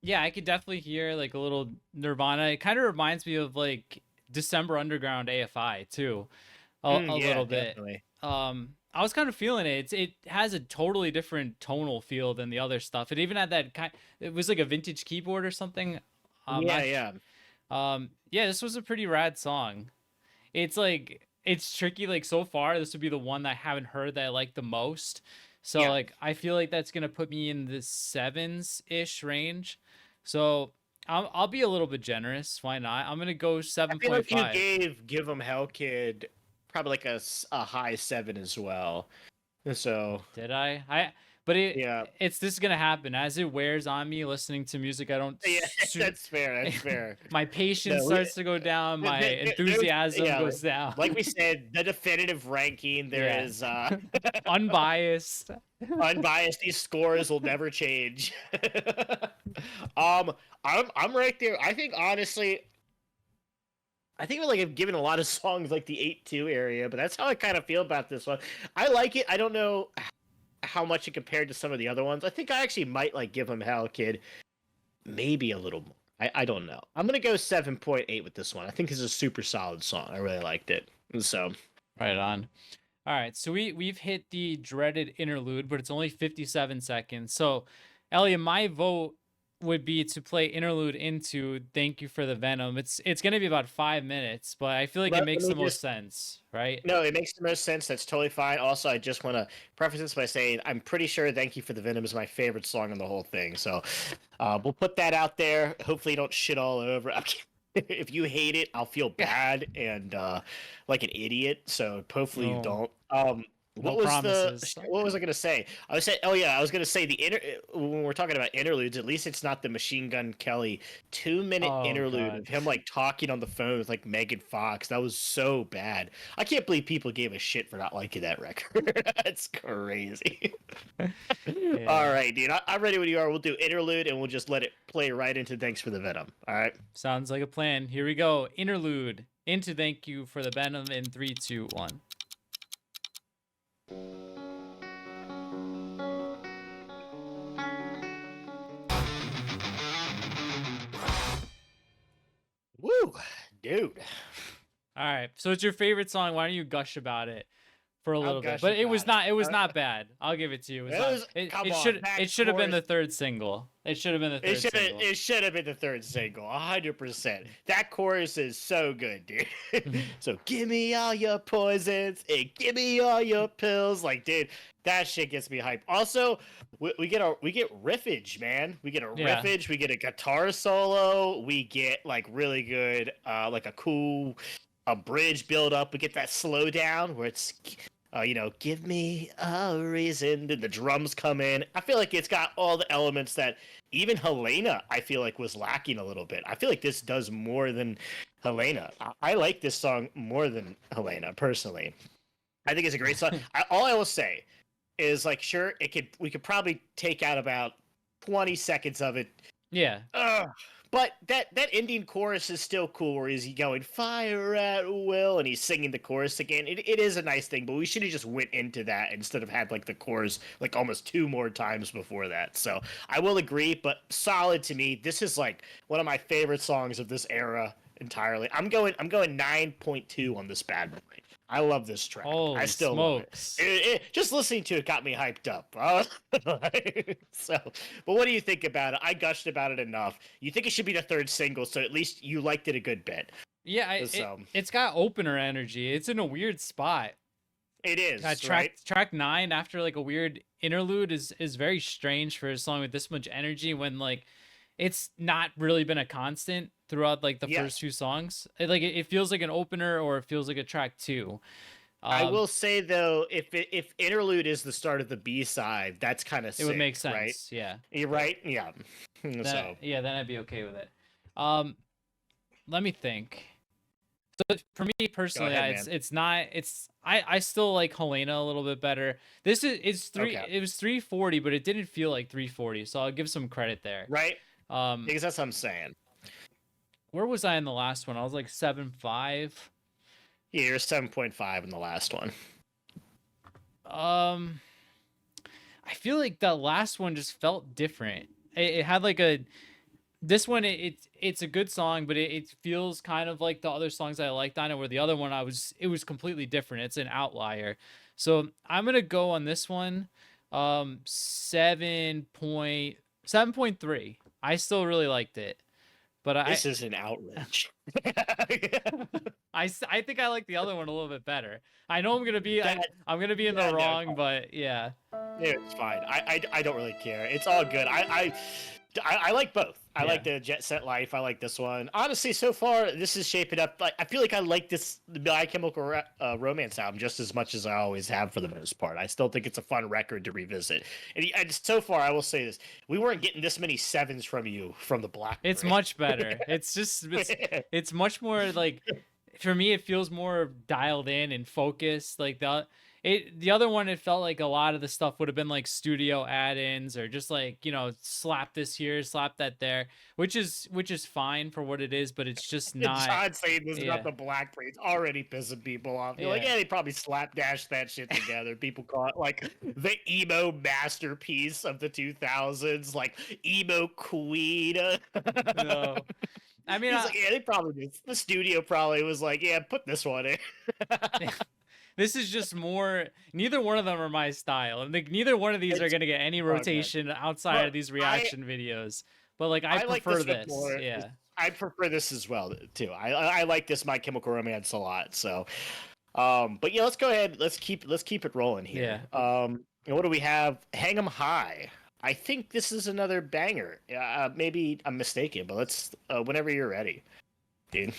Speaker 2: Yeah, I could definitely hear like a little Nirvana. It kind of reminds me of like December Underground AFI too, a little bit.
Speaker 1: Definitely.
Speaker 2: I was kind of feeling it. It has a totally different tonal feel than the other stuff. It even had that kind. It was like a vintage keyboard or something.
Speaker 1: Yeah.
Speaker 2: This was a pretty rad song. It's like it's tricky. Like so far, this would be the one that I haven't heard that I like the most. So like I feel like that's gonna put me in the 7s-ish range. So I'll be a little bit generous. Why not? I'm gonna go 7.5.
Speaker 1: I feel like you Give 'Em Hell Kid probably like a high 7 as well. So
Speaker 2: did I? This is gonna happen as it wears on me. Listening to music, I don't.
Speaker 1: Yeah, that's fair. That's fair.
Speaker 2: My patience starts to go down. My enthusiasm goes down.
Speaker 1: Like we said, the definitive ranking. There is
Speaker 2: unbiased.
Speaker 1: Unbiased. These scores will never change. I'm right there. I think honestly. I think I've given a lot of songs like the 8.2 area, but that's how I kind of feel about this one. I like it. I don't know how much it compared to some of the other ones. I think I actually might like Give 'Em Hell, Kid, maybe a little more. I don't know. I'm gonna go 7.8 with this one. I think it's a super solid song. I really liked it. So
Speaker 2: Right on. All right, so we've hit the dreaded interlude, but it's only 57 seconds. So, Elliot, my vote would be to play interlude into Thank You for the Venom. It's going to be about 5 minutes, but I feel like it makes the most sense, right?
Speaker 1: No, it makes the most sense. That's totally fine. Also, I just want to preface this by saying I'm pretty sure "Thank You for the Venom" is my favorite song in the whole thing. So, we'll put that out there. Hopefully, you don't shit all over. If you hate it, I'll feel bad and like an idiot. So hopefully you don't.
Speaker 2: No promises.
Speaker 1: What was I gonna say? I was saying, oh yeah, I was gonna say when we're talking about interludes, at least it's not the Machine Gun Kelly 2-minute interlude
Speaker 2: God.
Speaker 1: of him like talking on the phone with like Megan Fox. That was so bad. I can't believe people gave a shit for not liking that record. That's crazy.
Speaker 2: Yeah.
Speaker 1: All right, dude. I'm ready when you are. We'll do interlude and we'll just let it play right into Thanks for the Venom. All right.
Speaker 2: Sounds like a plan. Here we go. Interlude into Thank You for the Venom in 3, 2, 1.
Speaker 1: Woo, dude.
Speaker 2: All right. So it's your favorite song. Why don't you gush about it for a little bit?
Speaker 1: gush
Speaker 2: But it was
Speaker 1: about
Speaker 2: not. It was not bad. I'll give it to you. It should have been the third single. It should have been the third single.
Speaker 1: It should have been the third single. 100%. That chorus is so good, dude. So give me all your poisons and give me all your pills. Like, dude, that shit gets me hyped. Also, we get riffage, man. We get a riffage. We get a guitar solo. We get like really good, like a cool bridge build up. We get that slow down where it's give me a reason. Then the drums come in. I feel like it's got all the elements that even Helena, I feel like, was lacking a little bit. I feel like this does more than Helena. I like this song more than Helena, personally. I think it's a great song. All I will say is, like, sure, we could probably take out about 20 seconds of it.
Speaker 2: Yeah.
Speaker 1: But that ending chorus is still cool, where he's going fire at will and he's singing the chorus again. It is a nice thing, but we should have just went into that instead of had like the chorus like almost 2 more times before that. So I will agree, but solid to me. This is like one of my favorite songs of this era entirely. I'm going 9.2 on this bad boy. I love this track.
Speaker 2: Holy
Speaker 1: I still
Speaker 2: smokes.
Speaker 1: love it. Just listening to it got me hyped up. So, but what do you think about it? I gushed about it enough. You think it should be the third single, so at least you liked it a good bit.
Speaker 2: Yeah, it's got opener energy. It's in a weird spot.
Speaker 1: It is.
Speaker 2: Track 9 after like a weird interlude is very strange for a song with this much energy when like it's not really been a constant throughout like the first 2 songs. It feels like an opener or it feels like a track 2.
Speaker 1: I will say though, if interlude is the start of the B-side, that's kind of sick.
Speaker 2: It would make sense.
Speaker 1: Right?
Speaker 2: Yeah.
Speaker 1: You're right. Yeah.
Speaker 2: Then I'd be okay with it. Let me think. So for me personally, I still like Helena a little bit better. This is 3. Okay. It was 340, but it didn't feel like 340, so I'll give some credit there.
Speaker 1: Right. Because that's what I'm saying.
Speaker 2: Where was I in the last one? I was like 7.5.
Speaker 1: Yeah, you're 7.5 in the last one.
Speaker 2: I feel like the last one just felt different. It had like this one it's a good song, but it feels kind of like the other songs I liked on it, where the other one it was completely different. It's an outlier. So I'm gonna go on this one 7.3. I still really liked it. But
Speaker 1: this is an outrage.
Speaker 2: I think I like the other one a little bit better. I know I'm gonna be in the wrong, but yeah.
Speaker 1: Yeah, it's fine. I don't really care. It's all good. I like both. I like the Jetset Life. I like this one. Honestly, so far this is shaping up. Like I feel like I like the My Chemical Romance album just as much as I always have for the most part. I still think it's a fun record to revisit. And so far, I will say this: we weren't getting this many 7s from you from the Blackberry.
Speaker 2: It's much better. It's much more like, for me, it feels more dialed in and focused. Like the other one, it felt like a lot of the stuff would have been like studio add-ins or just like, slap this here, slap that there, which is fine for what it is, but it's just not.
Speaker 1: John saying this about
Speaker 2: Yeah.
Speaker 1: the black braids already pissing people off. You're like,
Speaker 2: Yeah.
Speaker 1: yeah, they probably slapdash that shit together. People call it like the emo masterpiece of the 2000s, like emo queen.
Speaker 2: No. I mean,
Speaker 1: He's like, yeah, they probably did. The studio probably was like, yeah, put this one in.
Speaker 2: this is just more. Neither one of them are my style, and like neither one of these are gonna get any
Speaker 1: okay.
Speaker 2: rotation outside
Speaker 1: Look,
Speaker 2: of these reaction videos. But like, I
Speaker 1: like
Speaker 2: prefer
Speaker 1: this one
Speaker 2: this.
Speaker 1: more.
Speaker 2: Yeah.
Speaker 1: I prefer this as well too. I like this My Chemical Romance a lot. So, but yeah, let's go ahead. Let's keep it rolling here.
Speaker 2: Yeah.
Speaker 1: And what do we have? Hang 'em High. I think this is another banger. Maybe I'm mistaken, but let's whenever you're ready, dude.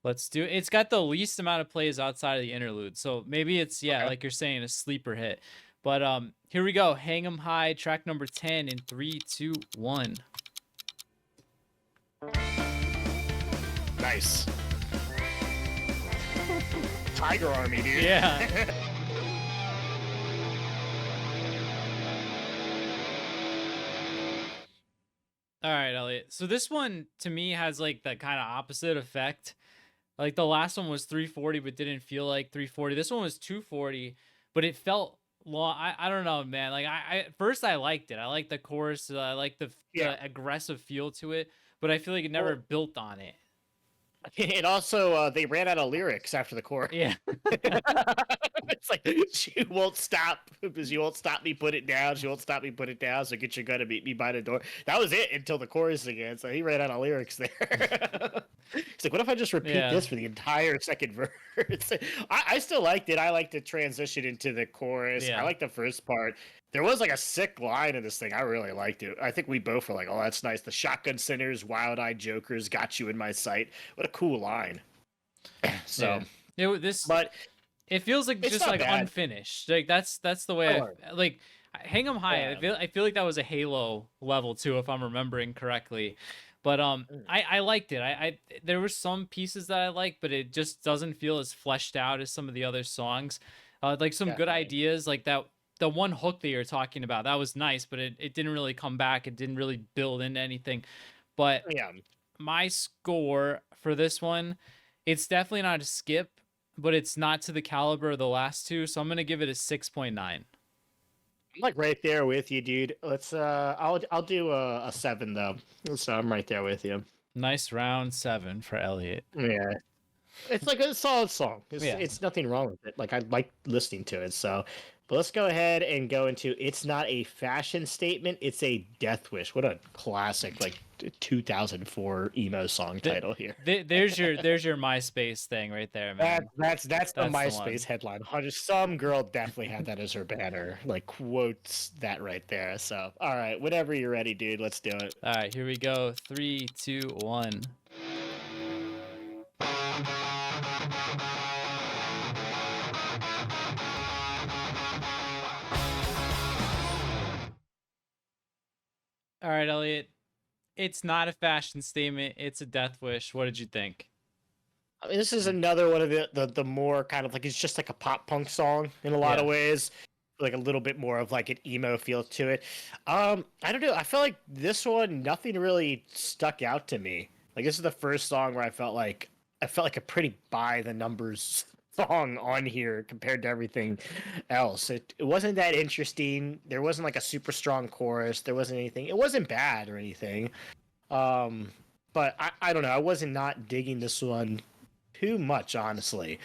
Speaker 2: Let's do it. It's got the least amount of plays outside of the interlude, so maybe it's
Speaker 1: Okay.
Speaker 2: like you're saying, a sleeper hit. But here we go. Hang 'em High, track number 10 in 3, 2, 1.
Speaker 1: Nice. Tiger Army, dude.
Speaker 2: Yeah. All right, Elliot. So this one to me has like the kind of opposite effect. Like the last one was 340, but didn't feel like 340. This one was 240, but it felt long. I don't know, man. Like at first I liked it. I liked the chorus. I liked the aggressive feel to it, but I feel like it never built on it.
Speaker 1: And also, they ran out of lyrics after the chorus.
Speaker 2: Yeah.
Speaker 1: It's like, she won't stop because you won't stop me, put it down. She won't stop me, put it down. So get your gun and meet me by the door. That was it until the chorus again. So he ran out of lyrics there. He's like, what if I just repeat this for the entire second verse? I still liked it. I liked the transition into the chorus.
Speaker 2: Yeah.
Speaker 1: I liked the first part. There was like a sick line in this thing. I really liked it. I think we both were like, oh, that's nice. The shotgun sinners, wild-eyed jokers, got you in my sight. What a cool line. So, but
Speaker 2: it feels like just like
Speaker 1: bad.
Speaker 2: Unfinished. Like that's the way like Hang 'em High.
Speaker 1: Yeah.
Speaker 2: I feel like that was a Halo level too, if I'm remembering correctly. But I liked it. I there were some pieces that I liked, but it just doesn't feel as fleshed out as some of the other songs. Like some good ideas, like that. The one hook that you're talking about, that was nice, but it didn't really come back. It didn't really build into anything. But my score for this one, it's definitely not a skip, but it's not to the caliber of the last two. So I'm going to give it a 6.9.
Speaker 1: I'm like right there with you, dude. Let's I'll do a 7 though. So I'm right there with you.
Speaker 2: Nice round 7 for Elliot.
Speaker 1: Yeah. It's like a solid song. It's nothing wrong with it. Like I like listening to it. So, but let's go ahead and go into It's Not a Fashion Statement, It's a Death Wish. What a classic, like 2004 emo song title here.
Speaker 2: There's your MySpace thing right there, man.
Speaker 1: That's the MySpace headline. Some girl definitely had that as her banner. Like quotes that right there. So, all right, whenever you're ready, dude, let's do it.
Speaker 2: All right, here we go. 3, 2, 1. All right, Elliot. It's not a fashion statement. It's a death wish. What did you think?
Speaker 1: I mean, this is another one of the more kind of like, it's just like a pop punk song in a lot of ways. Like a little bit more of like an emo feel to it. I don't know. I feel like this one, nothing really stuck out to me. Like this is the first song where I felt like a pretty by the numbers song on here compared to everything else. It wasn't that interesting. There wasn't like a super strong chorus. There wasn't anything. It wasn't bad or anything. But I don't know. I wasn't not digging this one too much, honestly.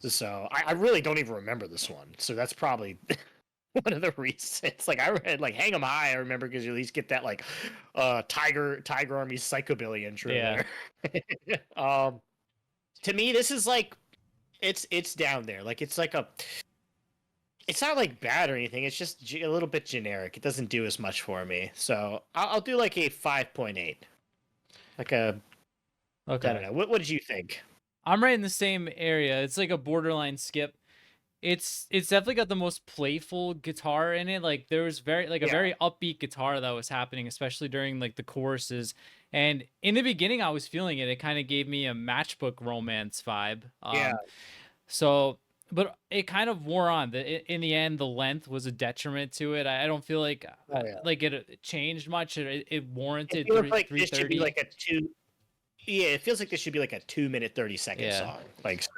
Speaker 1: So I really don't even remember this one. So that's probably one of the reasons. Like I read like Hang 'em High, I remember because you at least get that like Tiger Army psychobilly intro there. To me, this is like it's down there. Like it's like it's not like bad or anything. It's just a little bit generic. It doesn't do as much for me. So I'll do like a 5.8. Like a I don't know. What did you think?
Speaker 2: I'm right in the same area. It's like a borderline skip. It's definitely got the most playful guitar in it. Like there was a very upbeat guitar that was happening, especially during like the choruses. And in the beginning, I was feeling it. It kind of gave me a Matchbook Romance vibe. So but it kind of wore on. In the end, the length was a detriment to it. I don't feel like
Speaker 1: Oh yeah.
Speaker 2: like it changed much. It
Speaker 1: It
Speaker 2: warranted
Speaker 1: feels like
Speaker 2: three
Speaker 1: this should be like
Speaker 2: thirty.
Speaker 1: a two. Yeah, it feels like this should be like a 2 minute 30 second
Speaker 2: Yeah.
Speaker 1: song. Like it's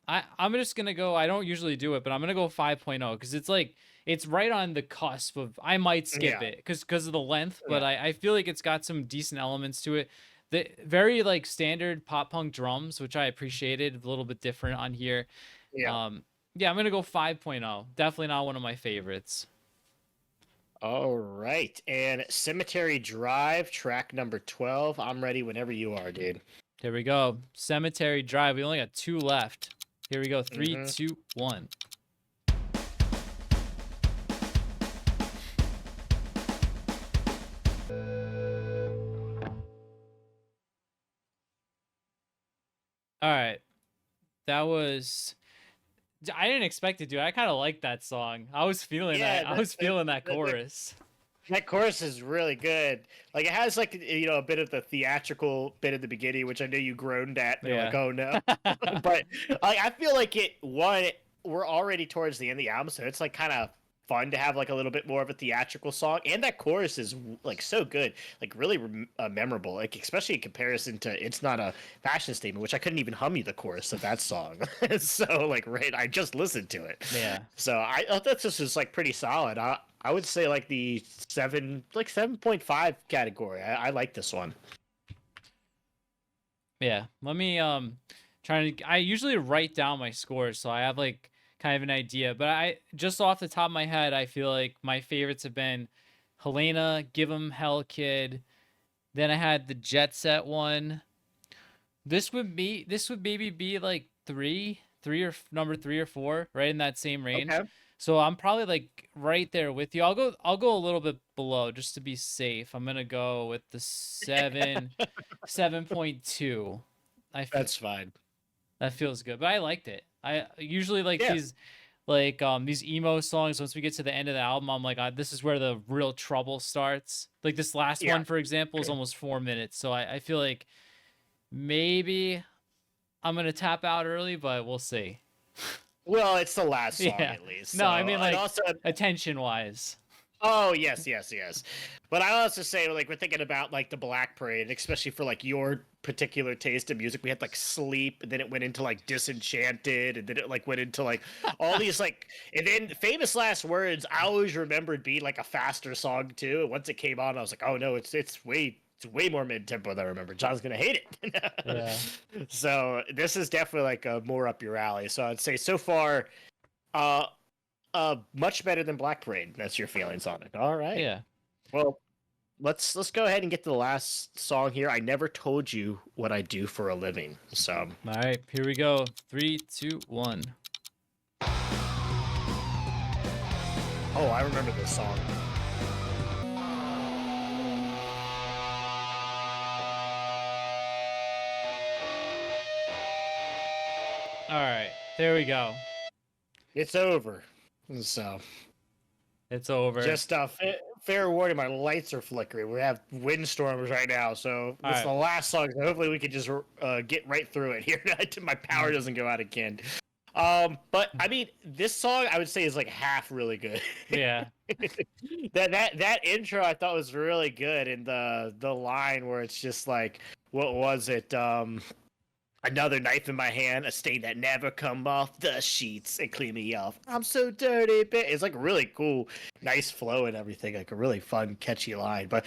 Speaker 2: I'm just gonna go. I don't usually do it, but I'm gonna go 5.0 because it's like it's right on the cusp of. I might skip
Speaker 1: yeah
Speaker 2: it because of the length, but
Speaker 1: yeah
Speaker 2: I feel like it's got some decent elements to it. The very like standard pop punk drums, which I appreciated, a little bit different on here.
Speaker 1: yeah.
Speaker 2: Um, yeah, I'm gonna go 5.0. Definitely not one of my favorites.
Speaker 1: All right, and Cemetery Drive, track number 12. I'm ready whenever you are, dude.
Speaker 2: Here we go. Cemetery Drive. We only got 2 left. Here we go. Three,
Speaker 1: Mm-hmm.
Speaker 2: 2, 1. All right. That was. I didn't expect it to. I kind of like that song. I was feeling
Speaker 1: Yeah,
Speaker 2: that. I was feeling that
Speaker 1: the
Speaker 2: chorus.
Speaker 1: that chorus is really good. Like it has like a bit of the theatrical bit at the beginning, which I know you groaned at. And you're like,
Speaker 2: Yeah.
Speaker 1: oh no, but I feel like we're already towards the end of the album, so it's like kind of fun to have like a little bit more of a theatrical song, and that chorus is like so good, like really memorable, like especially in comparison to "It's Not a Fashion Statement," which I couldn't even hum you the chorus of that song. So like, right, I just listened to it.
Speaker 2: Yeah.
Speaker 1: So I thought this was like pretty solid. I would say like the 7.5 category. I like this one.
Speaker 2: Yeah. Let me trying to. I usually write down my scores, so I have like kind of an idea. But I just off the top of my head, I feel like my favorites have been Helena, Give 'Em Hell Kid. Then I had the Jet Set one. This would maybe be like number 3 or 4, right in that same range.
Speaker 1: Okay.
Speaker 2: So I'm probably like right there with you. I'll go a little bit below just to be safe. I'm gonna go with the 7.2.
Speaker 1: That's fine.
Speaker 2: That feels good, but I liked it. I usually like
Speaker 1: Yeah.
Speaker 2: these emo songs. Once we get to the end of the album, I'm like, this is where the real trouble starts. Like this last
Speaker 1: Yeah.
Speaker 2: one, for example, is almost 4 minutes. So I feel like maybe I'm gonna tap out early, but we'll see.
Speaker 1: Well, it's the last song
Speaker 2: Yeah.
Speaker 1: at least.
Speaker 2: No, I
Speaker 1: so-
Speaker 2: mean
Speaker 1: and
Speaker 2: like
Speaker 1: also,
Speaker 2: attention wise.
Speaker 1: oh yes. But I also say like we're thinking about like the Black Parade, especially for like your particular taste in music. We had like Sleep, and then it went into like Disenchanted, and then it like went into like all these like, and then Famous Last Words. I always remembered being like a faster song too. And once it came on, I was like, oh no, it's way more mid tempo than I remember. John's gonna hate it.
Speaker 2: Yeah.
Speaker 1: So this is definitely like a more up your alley. So I'd say so far, uh, much better than Black Parade. That's your feelings on it. All right.
Speaker 2: Yeah.
Speaker 1: Well, let's go ahead and get to the last song here. I never told you what I do for a living. So
Speaker 2: All right, here we go. 3, 2, 1.
Speaker 1: oh, I remember this song.
Speaker 2: All right, there we go.
Speaker 1: It's over. So
Speaker 2: It's over.
Speaker 1: just fair warning, my lights are flickering. We have windstorms right now, so
Speaker 2: All
Speaker 1: this is
Speaker 2: right.
Speaker 1: the last song. So hopefully we can just get right through it here. My power doesn't go out again. But I mean, this song I would say is like half really good.
Speaker 2: Yeah.
Speaker 1: that intro I thought was really good, and the line where it's just like, what was it? Another knife in my hand, a stain that never come off the sheets and clean me off. I'm so dirty, bitch. It's like really cool, nice flow and everything. Like a really fun, catchy line. But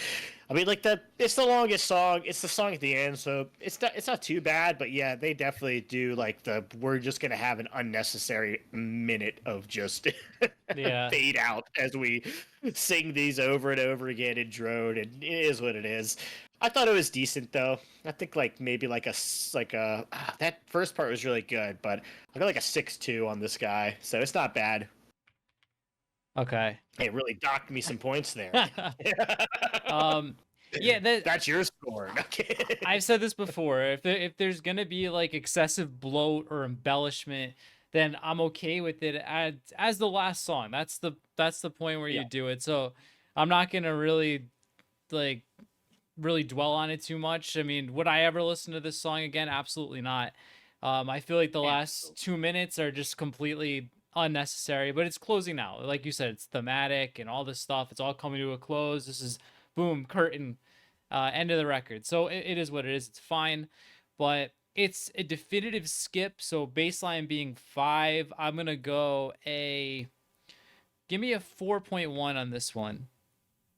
Speaker 1: I mean, like it's the longest song. It's the song at the end, so it's not too bad. But yeah, they definitely do like we're just gonna have an unnecessary minute of just
Speaker 2: Yeah.
Speaker 1: fade out as we sing these over and over again in drone, and it is what it is. I thought it was decent though. I think like maybe that first part was really good, but I got like a 6.2 on this guy, so it's not bad.
Speaker 2: Okay.
Speaker 1: It really docked me some points there.
Speaker 2: Yeah,
Speaker 1: That's your score. Okay.
Speaker 2: I've said this before. If there's gonna be like excessive bloat or embellishment, then I'm okay with it as the last song. That's the point where you do it. So I'm not gonna really dwell on it too much. I mean, would I ever listen to this song again? Absolutely not. I feel like the last
Speaker 1: Absolutely.
Speaker 2: 2 minutes are just completely unnecessary, but it's closing out. Like you said, it's thematic and all this stuff. It's all coming to a close. This is boom, curtain, end of the record. So it is what it is. It's fine, but it's a definitive skip. So baseline being 5, I'm gonna go give me a 4.1 on this one.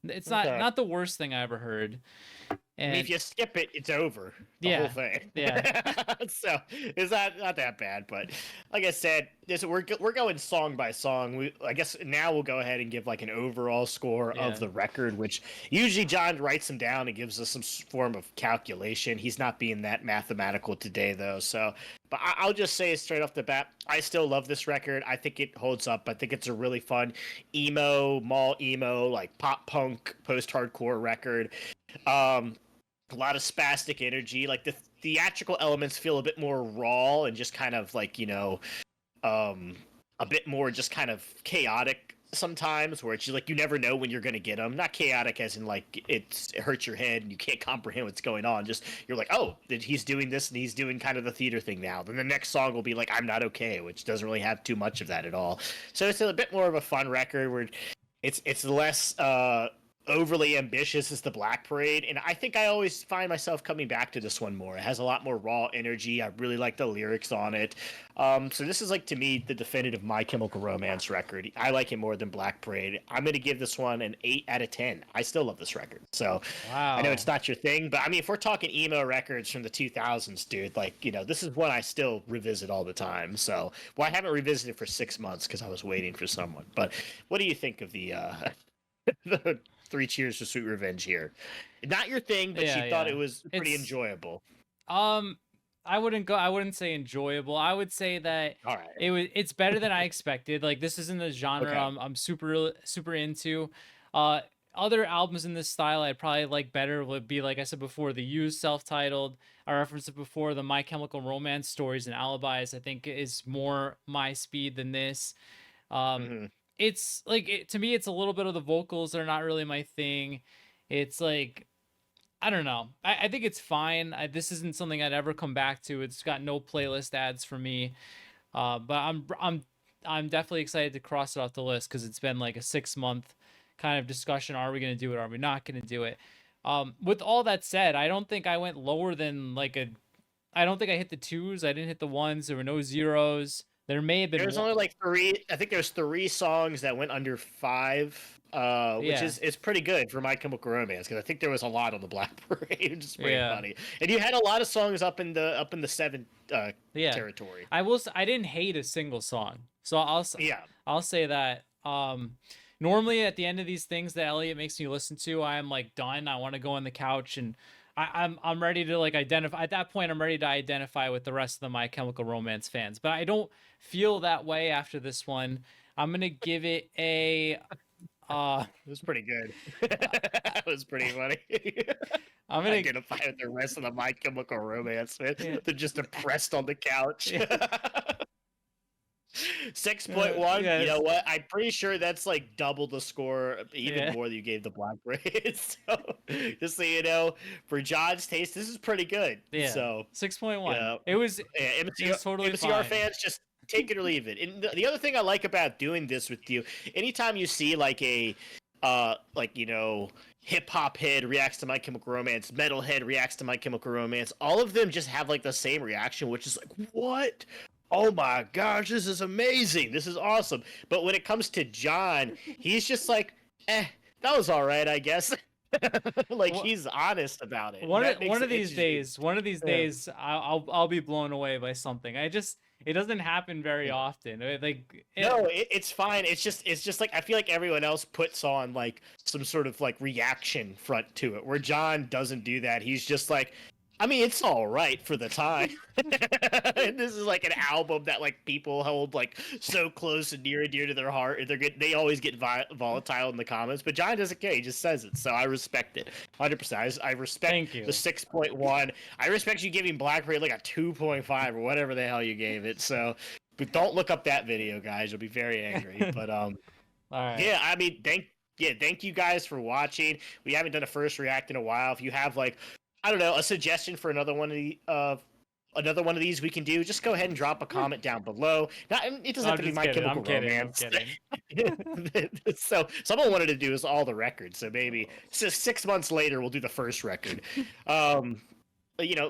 Speaker 2: It's not
Speaker 1: Okay.
Speaker 2: not the worst thing I ever heard.
Speaker 1: I mean,
Speaker 2: And
Speaker 1: if you skip it, it's over the whole
Speaker 2: yeah,
Speaker 1: thing.
Speaker 2: yeah,
Speaker 1: So it's not that bad, but like I said, we're going song by song. I guess now we'll go ahead and give like an overall score of
Speaker 2: yeah.
Speaker 1: the record, which usually John writes them down and gives us some form of calculation. He's not being that mathematical today, though. So, but I'll just say straight off the bat, I still love this record. I think it holds up. I think it's a really fun mall emo, like pop punk, post hardcore record. A lot of spastic energy. Like the theatrical elements feel a bit more raw and just kind of like, a bit more just kind of chaotic sometimes, where it's just like you never know when you're gonna get them. Not chaotic as in like it hurts your head and you can't comprehend what's going on. Just you're like, oh, he's doing this and he's doing kind of the theater thing now. Then the next song will be like, I'm Not Okay, which doesn't really have too much of that at all. So it's a bit more of a fun record where it's less overly ambitious as the Black Parade, and I think I always find myself coming back to this one more. It has a lot more raw energy. I really like the lyrics on it. So this is like to me the definitive My Chemical Romance record. I like it more than Black Parade. I'm gonna give this one an 8 out of 10. I still love this record. So I know
Speaker 2: Wow.
Speaker 1: it's not your thing, but I mean, if we're talking emo records from the 2000s, dude, like this is one I still revisit all the time. So well, I haven't revisited for 6 months because I was waiting for someone. But what do you think of the the Three Cheers for Sweet Revenge here? Not your thing, but
Speaker 2: Yeah,
Speaker 1: you thought
Speaker 2: yeah.
Speaker 1: it was pretty
Speaker 2: It's
Speaker 1: enjoyable.
Speaker 2: um I wouldn't say enjoyable. I would say that
Speaker 1: All right.
Speaker 2: it's better than I expected. Like this isn't the genre
Speaker 1: Okay.
Speaker 2: I'm super into. Uh Other albums in this style I'd probably like better would be, like I said before, the Used self-titled. I referenced it before, the My Chemical Romance Stories and Alibis, I think is more my speed than this. Um,
Speaker 1: Hmm.
Speaker 2: it's like to me, it's a little bit of the vocals are not really my thing. It's like I don't know. I think it's fine. This isn't something I'd ever come back to. It's got no playlist ads for me. But I'm definitely excited to cross it off the list because it's been like a 6 month kind of discussion. Are we gonna do it? Are we not gonna do it? With all that said, I don't think I went lower than like a. I don't think I hit the twos. I didn't hit the ones. There were no zeros. There may have been
Speaker 1: There's
Speaker 2: one.
Speaker 1: only like three. I think there's three songs that went under 5, which
Speaker 2: Yeah,
Speaker 1: is it's pretty good for My Chemical Romance because I think there was a lot on the Black Parade, which is pretty
Speaker 2: yeah,
Speaker 1: funny. And you had a lot of songs up in the 7
Speaker 2: yeah.
Speaker 1: territory.
Speaker 2: I didn't hate a single song. So
Speaker 1: Yeah.
Speaker 2: I'll say that. Normally at the end of these things that Elliot makes me listen to, I'm like done. I want to go on the couch and I'm ready to like identify. At that point, I'm ready to identify with the rest of the My Chemical Romance fans. But I don't feel that way after this one. I'm gonna give it a. Uh,
Speaker 1: It was pretty good. That was pretty funny.
Speaker 2: I'm gonna.
Speaker 1: Identify with the rest of the My Chemical Romance, man.
Speaker 2: Yeah,
Speaker 1: They're just depressed on the couch.
Speaker 2: yeah,
Speaker 1: 6.1. You
Speaker 2: yes,
Speaker 1: know what? I'm pretty sure that's like double the score, even
Speaker 2: yeah,
Speaker 1: more than you gave the Black Parade. So, just so you know, for John's taste, this is pretty good.
Speaker 2: yeah.
Speaker 1: So,
Speaker 2: 6.1.
Speaker 1: yeah,
Speaker 2: It
Speaker 1: MCR,
Speaker 2: was totally
Speaker 1: MCR
Speaker 2: fine.
Speaker 1: fans, just take it or leave it. And the other thing I like about doing this with you, anytime you see like a, hip hop head reacts to My Chemical Romance, metal head reacts to My Chemical Romance, all of them just have like the same reaction, which is like, what? Oh my gosh, this is amazing. This is awesome. But when it comes to John, he's just like, that was all right, I guess. Like
Speaker 2: What
Speaker 1: he's honest about it. And that makes it interesting.
Speaker 2: one of these
Speaker 1: Yeah.
Speaker 2: days, I'll be blown away by something. It doesn't happen very
Speaker 1: Yeah.
Speaker 2: often.
Speaker 1: No, it's fine. It's just like I feel like everyone else puts on like some sort of like reaction front to it, where John doesn't do that. He's just like, I mean, it's all right for the time. And this is like an album that like people hold like so close and near and dear to their heart. And they always get volatile in the comments, but John doesn't care. He just says it, so I respect it 100%. I respect
Speaker 2: Thank you.
Speaker 1: the 6.1. I respect you giving Black Parade like a 2.5 or whatever the hell you gave it. So, but don't look up that video, guys. You'll be very angry. But
Speaker 2: All right.
Speaker 1: yeah, I mean, thank you guys for watching. We haven't done a first react in a while. If you have like, I don't know, a suggestion for another one of another one of these we can do, just go ahead and drop a comment down below. Not, it doesn't
Speaker 2: I'm
Speaker 1: have to be
Speaker 2: just
Speaker 1: My
Speaker 2: kidding.
Speaker 1: Chemical
Speaker 2: I'm kidding. I'm
Speaker 1: Romance.
Speaker 2: kidding.
Speaker 1: So someone wanted to do is all the records. So maybe 6 months later we'll do the first record.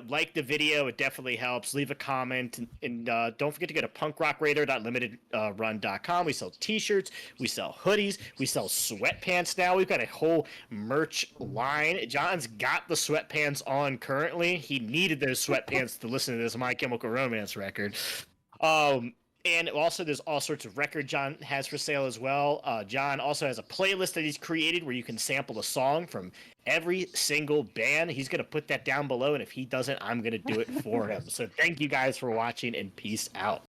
Speaker 1: Like the video, it definitely helps. Leave a comment, and don't forget to go to punkrockraider.limitedrun.com. We sell t-shirts, we sell hoodies, we sell sweatpants now. We've got a whole merch line. John's got the sweatpants on currently. He needed those sweatpants to listen to this My Chemical Romance record. And also, there's all sorts of record John has for sale as well. John also has a playlist that he's created where you can sample a song from every single band. He's going to put that down below, and if he doesn't, I'm going to do it for him. So thank you guys for watching, and peace out.